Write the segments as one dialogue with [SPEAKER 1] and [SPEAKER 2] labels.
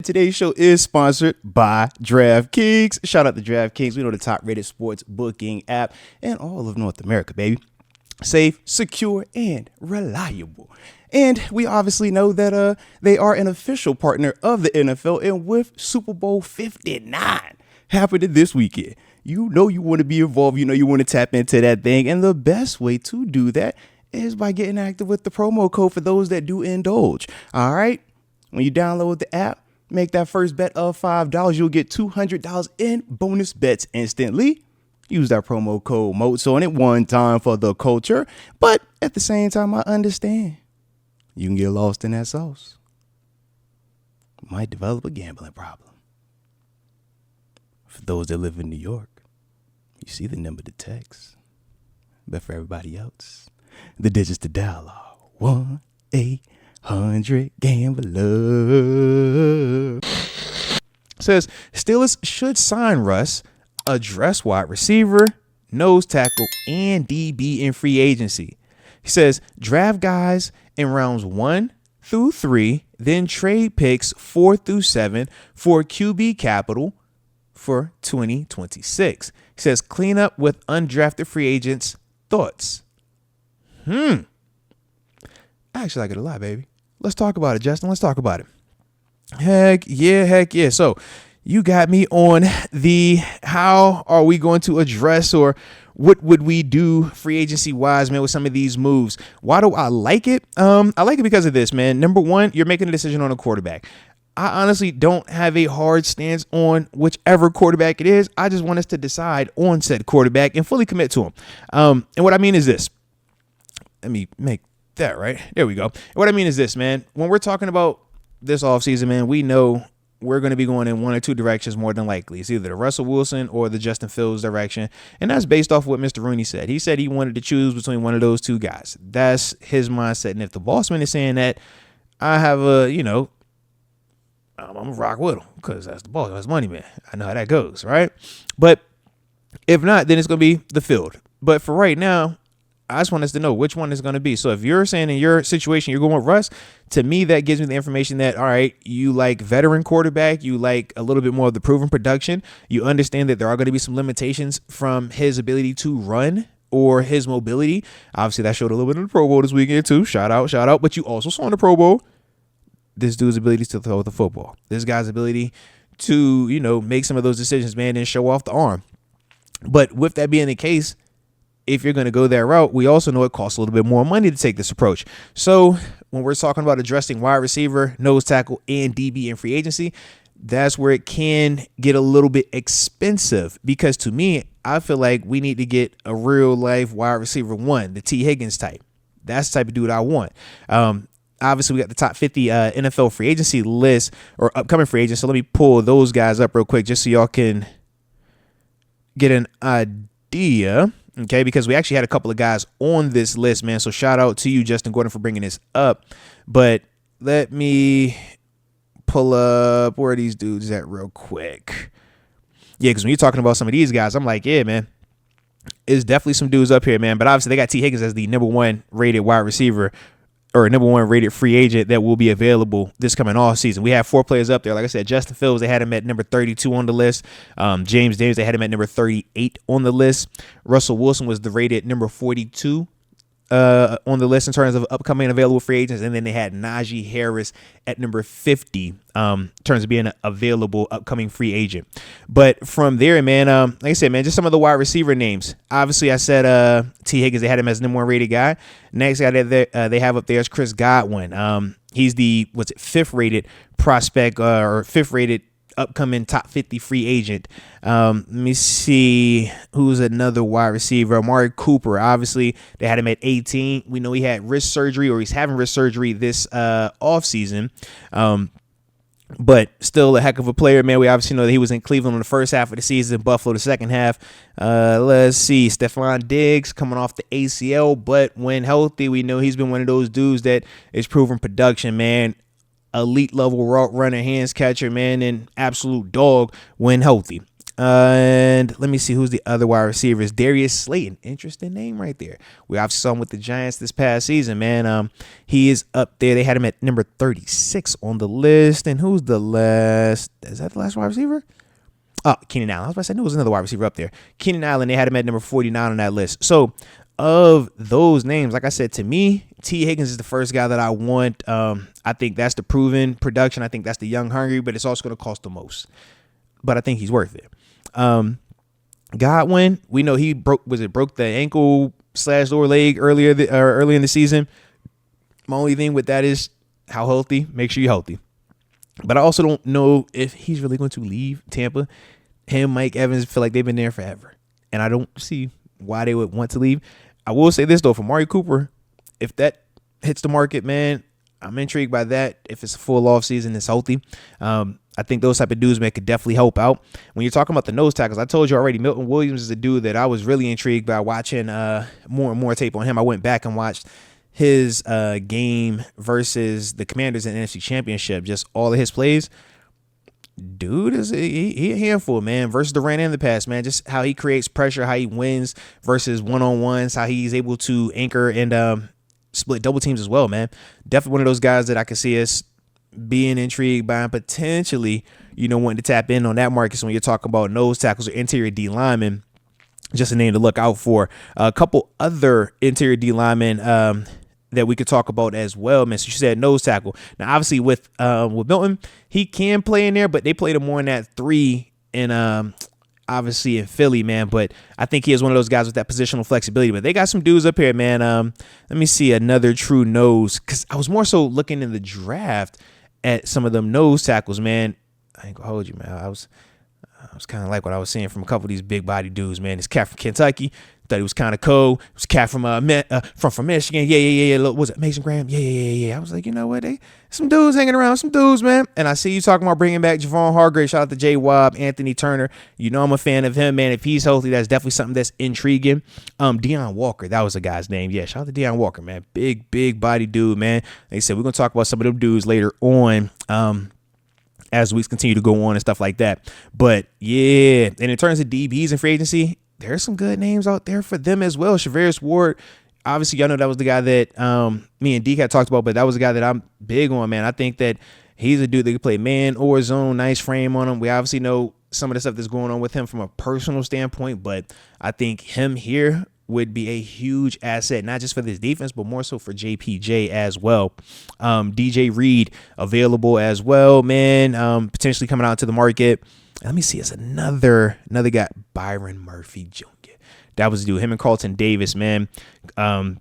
[SPEAKER 1] today's show is sponsored by DraftKings. Shout out to DraftKings. We know the top rated sports booking app in all of North America, baby. Safe, secure, and reliable. And we obviously know that they are an official partner of the NFL. And with Super Bowl 59 happening this weekend, you know you want to be involved. You know you want to tap into that thing. And the best way to do that is by getting active with the promo code for those that do indulge. All right. When you download the app, make that first bet of $5, you'll get $200 in bonus bets instantly. Use that promo code Moats on it one time for the culture. But at the same time, I understand you can get lost in that sauce. Might develop a gambling problem. For those that live in New York, you see the number to text. But for everybody else, the digits to dial are 1-800-GAMBLER. Says Steelers should sign Russ, address wide receiver, nose tackle, and DB in free agency. He says draft guys in rounds 1 through 3, then trade picks 4 through 7 for QB capital for 2026. He says clean up with undrafted free agents. Thoughts? I actually like it a lot, baby. Let's talk about it, Justin. Let's talk about it. Heck yeah. So you got me on the how are we going to address or what would we do free agency wise, man, with some of these moves? Why do I like it? I like it because of this, man. Number one, you're making a decision on a quarterback. I honestly don't have a hard stance on whichever quarterback it is. I just want us to decide on said quarterback and fully commit to him. And what I mean is this. Let me make that right. There we go. And what I mean is this, man. When we're talking about this offseason, man, we know we're going to be going in one or two directions more than likely. It's either the Russell Wilson or the Justin Fields direction. And that's based off what Mr. Rooney said. He said he wanted to choose between one of those two guys. That's his mindset. And if the boss man is saying that, I have I'm going to rock with him because that's the boss. That's money, man. I know how that goes, right? But if not, then it's going to be the field. But for right now, I just want us to know which one is going to be. So if you're saying in your situation, you're going with Russ, to me, that gives me the information that, all right, you like veteran quarterback, you like a little bit more of the proven production. You understand that there are going to be some limitations from his ability to run or his mobility. Obviously, that showed a little bit in the Pro Bowl this weekend too. Shout out. But you also saw in the Pro Bowl this dude's ability to throw the football. This guy's ability to, make some of those decisions, man, and show off the arm. But with that being the case, if you're going to go that route, we also know it costs a little bit more money to take this approach. So when we're talking about addressing wide receiver, nose tackle, and DB in free agency, that's where it can get a little bit expensive because to me, I feel like we need to get a real life wide receiver one, the T. Higgins type. That's the type of dude I want. Obviously, we got the top 50 NFL free agency list or upcoming free agents. So let me pull those guys up real quick just so y'all can get an idea. Okay, because we actually had a couple of guys on this list, man. So shout out to you, Justin Gordon, for bringing this up. But let me pull up where are these dudes at real quick. Yeah, because when you're talking about some of these guys, I'm like, yeah, man, there's definitely some dudes up here, man. But obviously, they got T. Higgins as the number one rated wide receiver or number one rated free agent that will be available this coming off season. We have 4 players up there. Like I said, Justin Fields, they had him at number 32 on the list. James, they had him at number 38 on the list. Russell Wilson was the rated number 42 on the list in terms of upcoming available free agents. And then they had Najee Harris at number 50 in terms of being an available upcoming free agent. But from there, man, like I said, man, just some of the wide receiver names. Obviously, I said T. Higgins, they had him as the number one rated guy. Next guy that they have up there is Chris Godwin. He's the, 5th rated prospect or 5th rated upcoming top 50 free agent. Let me see who's another wide receiver. Amari Cooper. Obviously, they had him at 18. We know he had wrist surgery or he's having wrist surgery this offseason. But still a heck of a player, man. We obviously know that he was in Cleveland in the first half of the season, Buffalo the second half. Let's see. Stephon Diggs coming off the ACL, but when healthy, we know he's been one of those dudes that is proven production, man. Elite level route runner, hands catcher, man, and absolute dog when healthy. And let me see who's the other wide receivers. Darius Slayton, interesting name right there. We obviously saw him with the Giants this past season, man. He is up there. They had him at number 36 on the list. And who's the last? Is that the last wide receiver? Oh, Keenan Allen. I was about to say, no, there was another wide receiver up there. Keenan Allen, they had him at number 49 on that list. So of those names, like I said, to me, T. Higgins is the first guy that I want. I think that's the proven production. I think that's the young, hungry, but it's also going to cost the most. But I think he's worth it. Godwin, we know he broke the ankle / lower leg early in the season. My only thing with that is how healthy. Make sure you're healthy. But I also don't know if he's really going to leave Tampa. Him, Mike Evans feel like they've been there forever, and I don't see why they would want to leave. I will say this though, for Amari Cooper, if that hits the market, man, I'm intrigued by that. If it's a full off season, it's healthy. I think those type of dudes, man, could definitely help out. When you're talking about the nose tackles, I told you already, Milton Williams is a dude that I was really intrigued by watching more and more tape on him. I went back and watched his game versus the Commanders in the NFC Championship, just all of his plays. Dude is he a handful, man, versus the run and the pass, man. Just how he creates pressure, how he wins versus one-on-ones, how he's able to anchor and split double teams as well, man. Definitely one of those guys that I can see us being intrigued by and potentially, wanting to tap in on that market. So when you're talking about nose tackles or interior D linemen, just a name to look out for. A couple other interior D linemen that we could talk about as well, man. So you said nose tackle. Now, obviously with Milton, he can play in there, but they played him more in that 3 and obviously in Philly, man. But I think he is one of those guys with that positional flexibility. But they got some dudes up here, man. Let me see another true nose, because I was more so looking in the draft at some of them nose tackles, man. I ain't gonna hold you, man. I was kind of like what I was seeing from a couple of these big body dudes, man. This cat from Kentucky, thought he was kind of cold. This cat from Michigan, yeah. Was it Mason Graham? Yeah. I was like, you know what? Some dudes hanging around, some dudes, man. And I see you talking about bringing back Javon Hargrave. Shout out to J. Wobb, Anthony Turner. I'm a fan of him, man. If he's healthy, that's definitely something that's intriguing. Deion Walker, that was a guy's name. Yeah, shout out to Deion Walker, man. Big body dude, man. Like I said, we're gonna talk about some of them dudes later on. As weeks continue to go on and stuff like that. But yeah, and in terms of DBs and free agency, there's some good names out there for them as well. Shavarius Ward, obviously, y'all know that was the guy that me and Deke had talked about, but that was a guy that I'm big on, man. I think that he's a dude that can play man or zone, nice frame on him. We obviously know some of the stuff that's going on with him from a personal standpoint, but I think him here would be a huge asset, not just for this defense, but more so for JPJ as well. DJ Reed available as well, man. Potentially coming out to the market. Let me see. It's another guy, Byron Murphy Jr. That was the dude. Him and Carlton Davis, man. Turns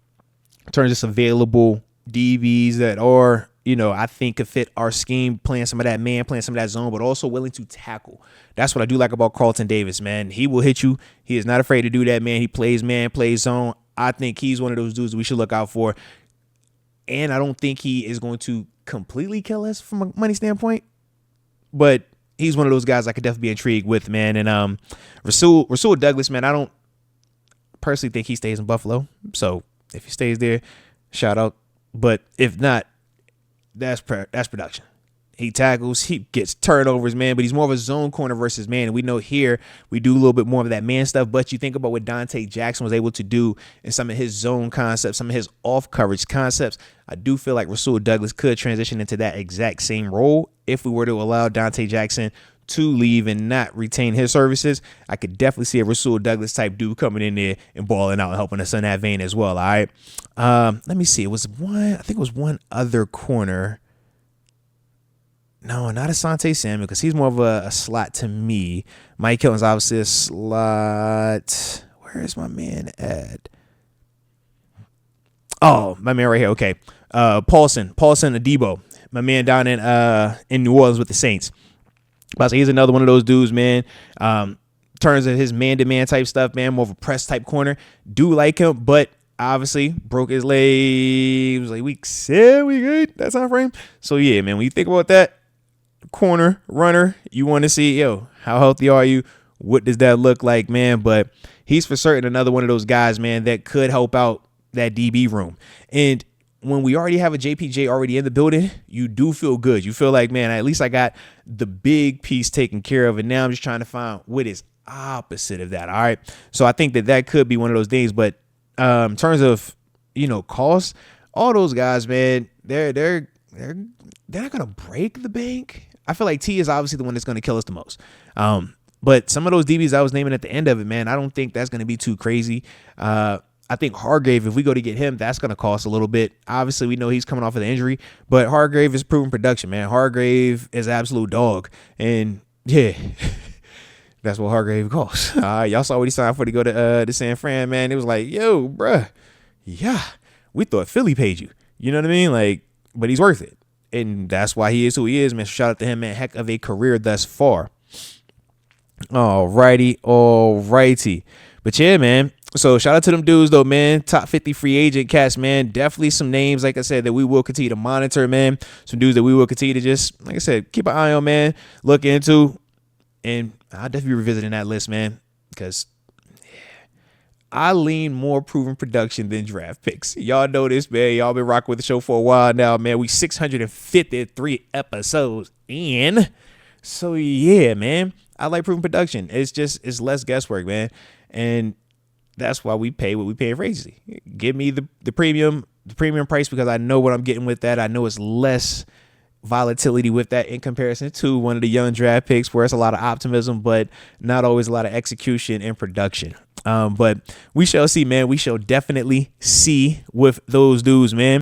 [SPEAKER 1] us available DBs that are, I think could fit our scheme, playing some of that man, playing some of that zone, but also willing to tackle. That's what I do like about Carlton Davis, man. He will hit you. He is not afraid to do that, man. He plays man, plays zone. I think he's one of those dudes we should look out for. And I don't think he is going to completely kill us from a money standpoint, but he's one of those guys I could definitely be intrigued with, man. And Rasul Douglas, man, I don't personally think he stays in Buffalo. So if he stays there, shout out. But if not, that's production. He tackles, he gets turnovers, man, but he's more of a zone corner versus man. And we know here we do a little bit more of that man stuff, but you think about what Dante Jackson was able to do in some of his zone concepts, some of his off coverage concepts. I do feel like Rasul Douglas could transition into that exact same role if we were to allow Dante Jackson to leave and not retain his services. I could definitely see a Rasul Douglas type dude coming in there and balling out and helping us in that vein as well. All right. Let me see. I think it was one other corner. No, not Asante Samuel, because he's more of a slot to me. Mike Hilton's obviously a slot. Where is my man at? Oh, my man right here. Okay. Paulson Adebo, my man down in New Orleans with the Saints. But he's another one of those dudes, man. Turns of his man-to-man type stuff, man, more of a press type corner. Do like him, but obviously broke his leg. It was like week 7, week 8, that time frame. So yeah, man, when you think about that, corner runner, you want to see, how healthy are you? What does that look like, man? But he's for certain another one of those guys, man, that could help out that DB room. And when we already have a JPJ already in the building, you do feel good. You feel like, man, at least I got the big piece taken care of. And now I'm just trying to find what is opposite of that. All right. So I think that could be one of those things. But in terms of, cost, all those guys, man, they're not gonna break the bank. I feel like T is obviously the one that's gonna kill us the most. But some of those DBs I was naming at the end of it, man, I don't think that's gonna be too crazy. I think Hargrave, if we go to get him, that's going to cost a little bit. Obviously, we know he's coming off of the injury, but Hargrave is proven production, man. Hargrave is absolute dog. And yeah, that's what Hargrave costs. Y'all saw what he signed for to go to San Fran, man. It was like, yo, bruh, yeah, we thought Philly paid you. You know what I mean? Like, but he's worth it. And that's why he is who he is, man. Shout out to him, man. Heck of a career thus far. All righty. But yeah, man. So shout out to them dudes though, man. Top 50 free agent cats, man. Definitely some names, like I said, that we will continue to monitor, man. Some dudes that we will continue to just, like I said, keep an eye on, man. Look into. And I'll definitely be revisiting that list, man. Because I lean more proven production than draft picks. Y'all know this, man. Y'all been rocking with the show for a while now, man. We 653 episodes in. So yeah, man. I like proven production. It's less guesswork, man. And that's why we pay what we pay for agency. Give me the premium price because I know what I'm getting with that. I know it's less volatility with that in comparison to one of the young draft picks where it's a lot of optimism, but not always a lot of execution and production. But we shall see, man. We shall definitely see with those dudes, man.